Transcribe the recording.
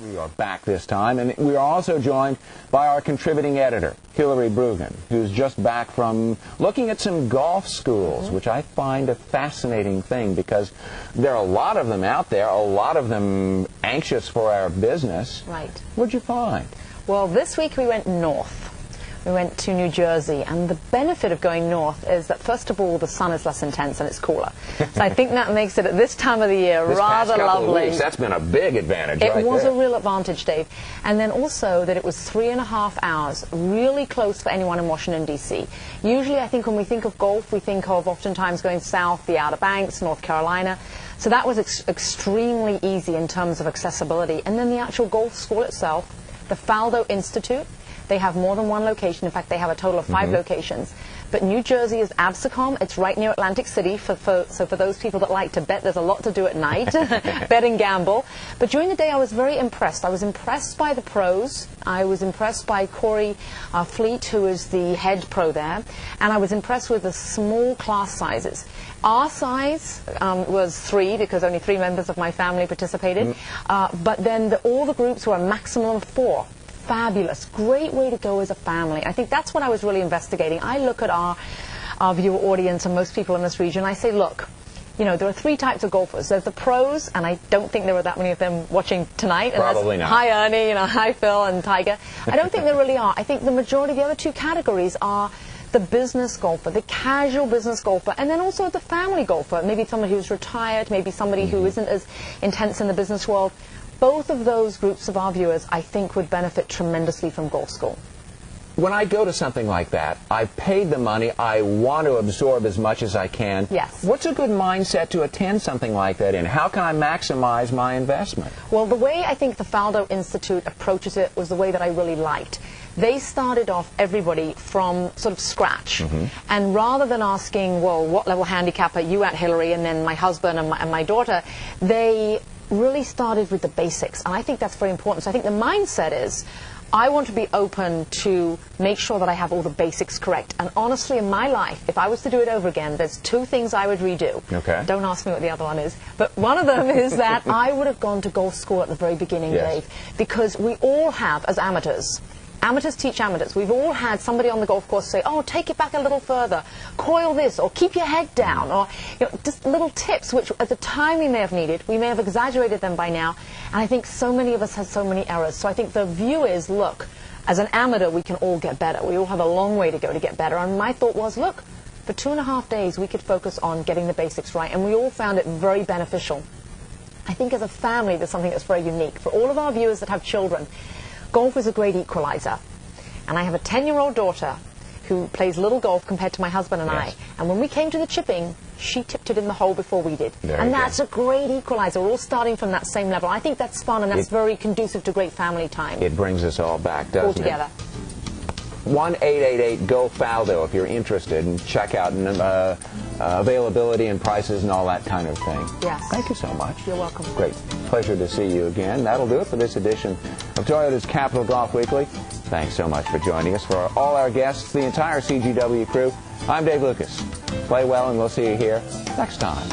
We are back this time, and we are also joined by our contributing editor, Hillary Brugan, who's just back from looking at some golf schools, which I find a fascinating thing because there are a lot of them out there, a lot of them anxious for our business. Right. What'd you find? Well, this week we went north. We went to New Jersey, and the benefit of going north is that, first of all, the sun is less intense and it's cooler. So I think that makes it, at this time of the year, this rather past couple lovely. Of weeks, that's been a big advantage. It was a real advantage, Dave. And then also that it was 3.5 hours, really close for anyone in Washington, D.C. Usually, I think when we think of golf, we think of oftentimes going south, the Outer Banks, North Carolina. So that was extremely easy in terms of accessibility. And then the actual golf school itself, the Faldo Institute, they have more than one location. In fact, they have a total of 5 locations. But New Jersey is Absecon. It's right near Atlantic City. So for those people that like to bet, there's a lot to do at night. Bet and gamble. But during the day, I was very impressed. I was impressed by the pros. I was impressed by Corey Fleet, who is the head pro there. And I was impressed with the small class sizes. Our size was 3 because only 3 members of my family participated. But then all the groups were a maximum of 4. Fabulous. Great way to go as a family. I think that's what I was really investigating. I look at our viewer audience and most people in this region. I say, look, you know, there are 3 types of golfers. There's the pros, and I don't think there are that many of them watching tonight. Probably not. Hi, Ernie, you know, hi, Phil and Tiger. I don't think there really are. I think the majority of the other 2 categories are the business golfer, the casual business golfer, and then also the family golfer. Maybe somebody who's retired, maybe somebody who isn't as intense in the business world. Both of those groups of our viewers, I think, would benefit tremendously from golf school. When I go to something like that, I've paid the money, I want to absorb as much as I can. Yes. What's a good mindset to attend something like that in? How can I maximize my investment? Well, the way I think the Faldo Institute approaches it was the way that I really liked. They started off everybody from sort of scratch. And rather than asking, well, what level handicap are you at, Hillary, and then my husband and my daughter, they really started with the basics, and I think that's very important. So I think the mindset is, I want to be open to make sure that I have all the basics correct. And honestly, in my life, if I was to do it over again, there's 2 things I would redo. Okay. Don't ask me what the other one is. But one of them is that I would have gone to golf school at the very beginning, Dave, because we all have, as amateurs, amateurs teach amateurs. We've all had somebody on the golf course say, oh, take it back a little further, coil this, or keep your head down, or just little tips which at the time we may have needed. We may have exaggerated them by now, and I think so many of us have so many errors. So I think the view is, look, as an amateur we can all get better. We all have a long way to go to get better, and my thought was, look, for 2.5 days we could focus on getting the basics right, and we all found it very beneficial. I think as a family there's something that's very unique. For all of our viewers that have children, golf is a great equalizer. And I have a 10-year-old daughter who plays little golf compared to my husband and I. And when we came to the chipping, she tipped it in the hole before we did. And that's a great equalizer. We're all starting from that same level. I think that's fun, and that's very conducive to great family time. It brings us all back, doesn't all together. it? 1-888-GO-FALDO if you're interested, and check out availability and prices and all that kind of thing. Yes. Thank you so much. You're welcome. Great. Pleasure to see you again. That'll do it for this edition of Toyota's Capital Golf Weekly. Thanks so much for joining us. For all our guests, the entire CGW crew, I'm Dave Lucas. Play well, and we'll see you here next time.